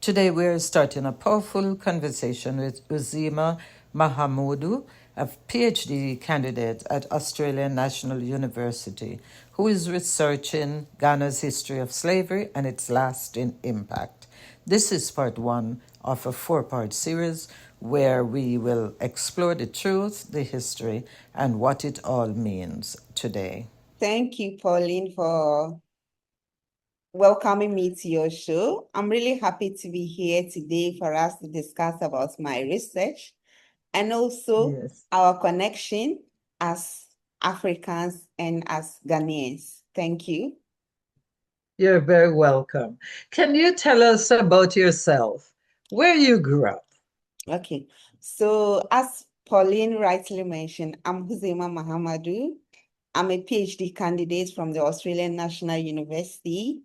Today we're starting a powerful conversation with Huzeima Mahamadu, a PhD candidate at Australian National University, who is researching Ghana's history of slavery and its lasting impact. This is part one of a four-part series where we will explore the truth, the history, and what it all means today. Thank you, Pauline, for welcoming me to your show. I'm really happy to be here today for us to discuss about my research and also Yes. our connection as Africans and as Ghanaians. Thank you. You're very welcome. Can you tell us about yourself, where you grew up? Okay, so as Pauline rightly mentioned, I'm Huzeima Mahamadu. I'm a PhD candidate from the Australian National University,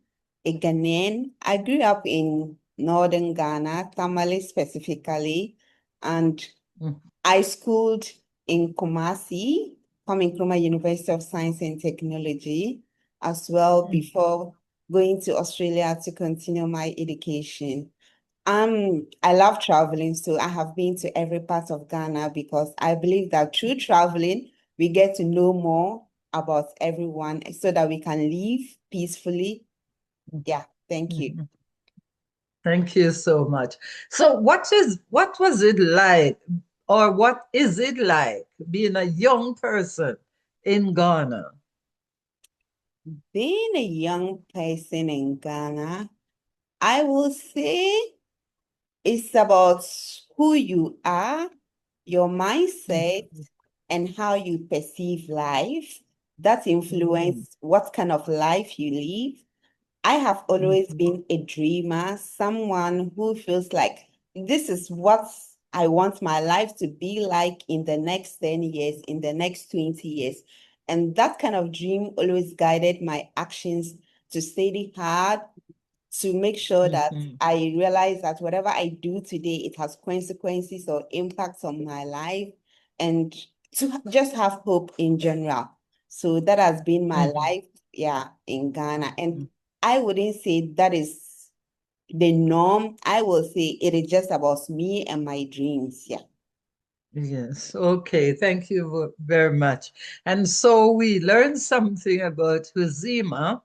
a Ghanaian. I grew up in northern Ghana, Tamale specifically, and Mm, I schooled in Kumasi, Kwame Nkrumah University of Science and Technology, as well mm, before going to Australia to continue my education. I love traveling, so I have been to every part of Ghana because I believe that through traveling, we get to know more about everyone so that we can live peacefully. Yeah, thank you. mhm. Thank you so much. So what was it like, or what is it like being a young person in Ghana? Being a young person in Ghana, I will say it's about who you are, your mindset, Mhm, and how you perceive life. That mhm, influence what kind of life you live. I have always mhm, been a dreamer, someone who feels like this is what I want my life to be like in the next 10 years, in the next 20 years. And that kind of dream always guided my actions to study hard, to make sure that mhm, I realize that whatever I do today, it has consequences or impacts on my life, and to just have hope in general. So that has been my mhm, life, yeah, in Ghana. And I wouldn't say that is the norm. I will say it is just about me and my dreams. Yeah. Yes, okay, thank you very much. And so we learned something about Huzeima,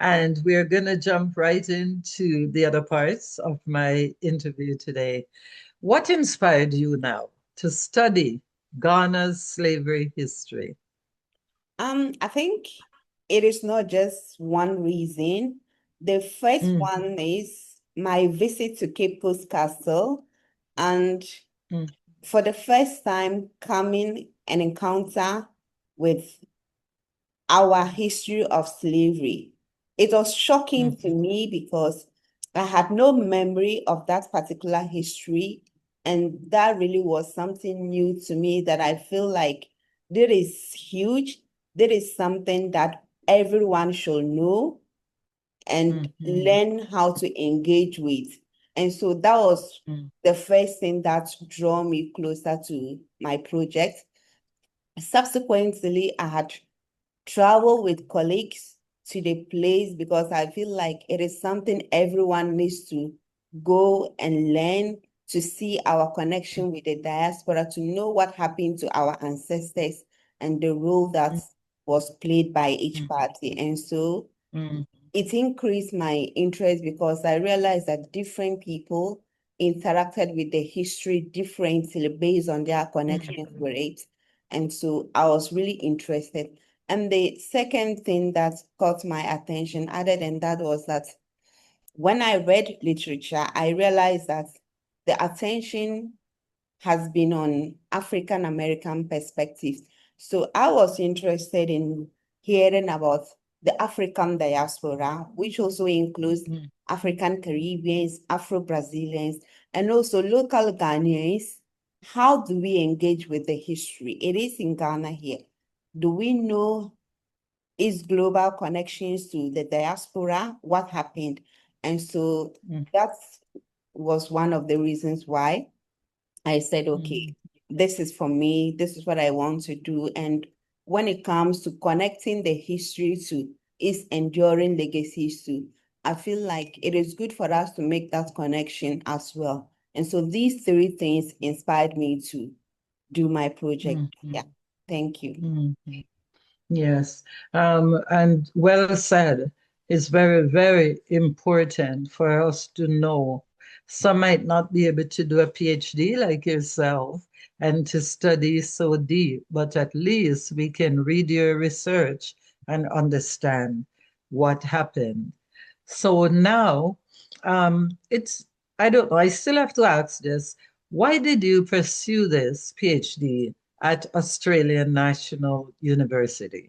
and we're going to jump right into the other parts of my interview today. What inspired you now to study Ghana's slavery history? I think it is not just one reason. The first Mm, one is my visit to Cape Coast Castle, and mm, for the first time coming an encounter with our history of slavery. It was shocking to mm, me because I had no memory of that particular history. And that really was something new to me that I feel like there is huge. There is something that everyone should know and mhm, learn how to engage with. And so that was mm, the first thing that drew me closer to my project. Subsequently, I had traveled with colleagues to the place because I feel like it is something everyone needs to go and learn, to see our connection with the diaspora, to know what happened to our ancestors and the role that mm, was played by each mm, party. And so mm, it increased my interest because I realized that different people interacted with the history differently based on their connections mm, with it. And so I was really interested. And the second thing that caught my attention, other than that, was that when I read literature, I realized that the attention has been on African American perspectives. So I was interested in hearing about the African diaspora, which also includes mm, African Caribbeans, Afro-Brazilians, and also local Ghanaians. How do we engage with the history? It is in Ghana here. Do we know its global connections to the diaspora? What happened? And so mm, that was one of the reasons why I said, okay, mm, this is for me, this is what I want to do. And when it comes to connecting the history to its enduring legacies to I feel like it is good for us to make that connection as well. And so these three things inspired me to do my project. Mhm. Yeah, thank you. Mhm. Yes, and well said. It's very, very important for us to know. Some might not be able to do a PhD like yourself and to study so deep, but at least we can read your research and understand what happened. So now, I don't know, I still have to ask this. Why did you pursue this PhD at Australian National University?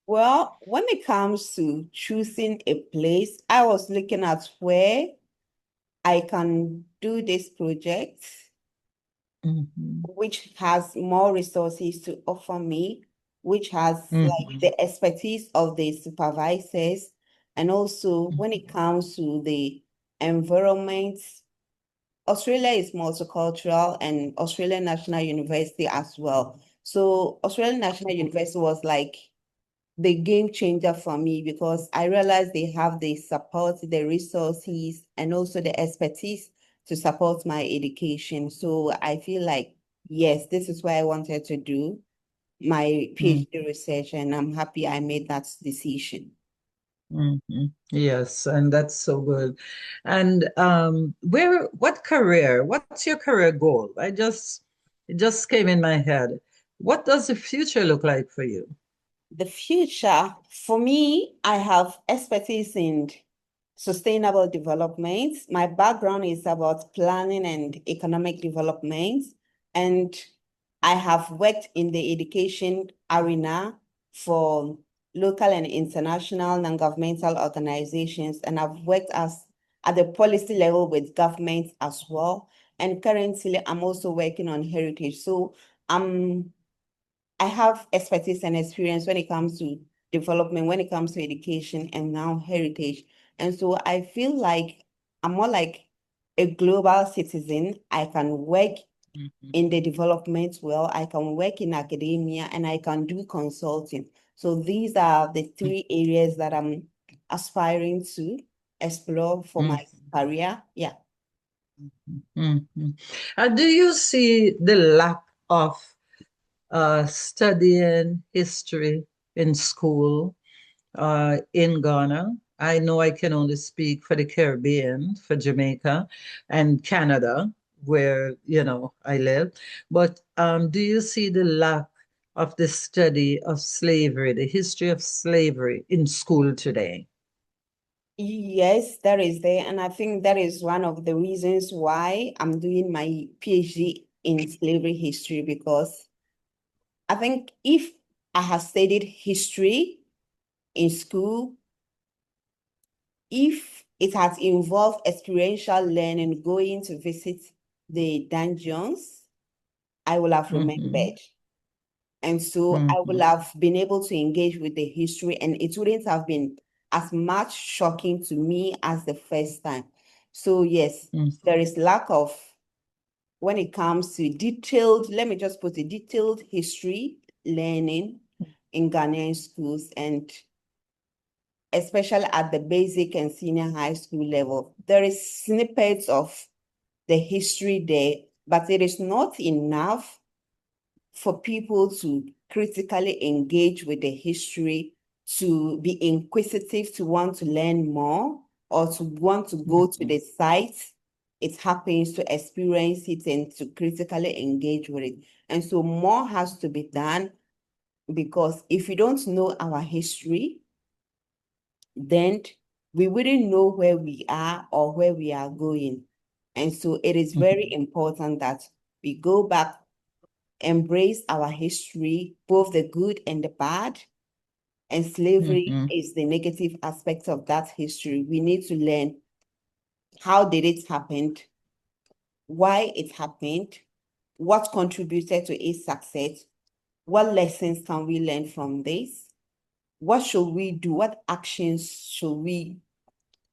Well, when it comes to choosing a place, I was looking at where I can do this project, Mhm, which has more resources to offer me, which has like mhm, the expertise of the supervisors, and also when it comes to the environment. Australia is multicultural and Australian National University as well. So Australian National University was like the game changer for me because I realized they have the support, the resources, and also the expertise to support my education. So I feel like, yes, this is what I wanted to do, my mhm, PhD research, and I'm happy I made that decision. mhm. Yes, and that's so good. And what's your career goal? It just came in my head. What does the future look like for you? The future, for me, I have expertise in sustainable development. My background is about planning and economic development, and I have worked in the education arena for local and international non-governmental organizations, and I've worked as at the policy level with government as well. And currently, I'm also working on heritage. So I have expertise and experience when it comes to development, when it comes to education, and now heritage. And so I feel like I'm more like a global citizen. I can work Mhm, in the development well, I can work in academia, and I can do consulting. So these are the three areas that I'm aspiring to explore for my mhm, career. Yeah. mhm. Do you see the lack of studying history in school in Ghana? I know I can only speak for the Caribbean, for Jamaica and Canada, where, I live. But do you see the lack of the study of slavery, the history of slavery in school today? Yes, that is there. And I think that is one of the reasons why I'm doing my PhD in slavery history, because I think if I had studied history in school, if it had involved experiential learning, going to visit the dungeons, I will have Mhm, remembered. And so I will mhm, have been able to engage with the history, and it wouldn't have been as much shocking to me as the first time. So yes, mhm, there is lack of, when it comes to detailed, let me just put it, detailed history learning in Ghanaian schools, and especially at the basic and senior high school level. There is snippets of the history there, but it is not enough for people to critically engage with the history, to be inquisitive, to want to learn more, or to want to go to mhm, the site it happens, to experience it and to critically engage with it. And so more has to be done, because if we don't know our history, then we wouldn't know where we are or where we are going. And so it is very mhm, important that we go back, embrace our history, both the good and the bad. And slavery mhm, is the negative aspect of that history. We need to learn, how did it happen, why it happened, what contributed to its success, what lessons can we learn from this, what should we do, what actions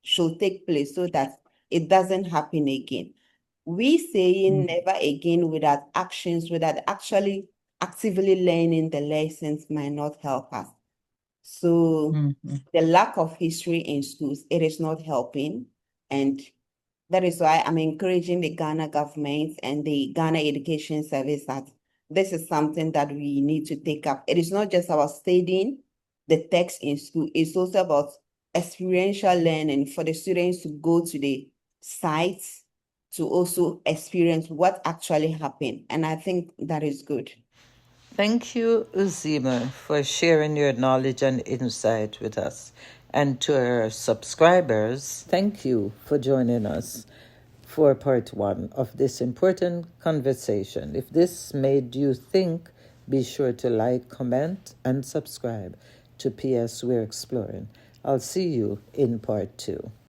should take place so that it doesn't happen again. We saying mhm. never again without actions, without actually actively learning the lessons, might not help us. So Mhm. the lack of history in schools, it is not helping. And that is why I'm encouraging the Ghana government and the Ghana Education Service that this is something that we need to take up. It is not just about studying the text in school, it's also about experiential learning for the students to go to the sites to also experience what actually happened. And I think that is good. Thank you, Huzeima, for sharing your knowledge and insight with us. And to our subscribers, thank you for joining us for part one of this important conversation. If this made you think, be sure to like, comment, and subscribe to PS We're Exploring. I'll see you in part two.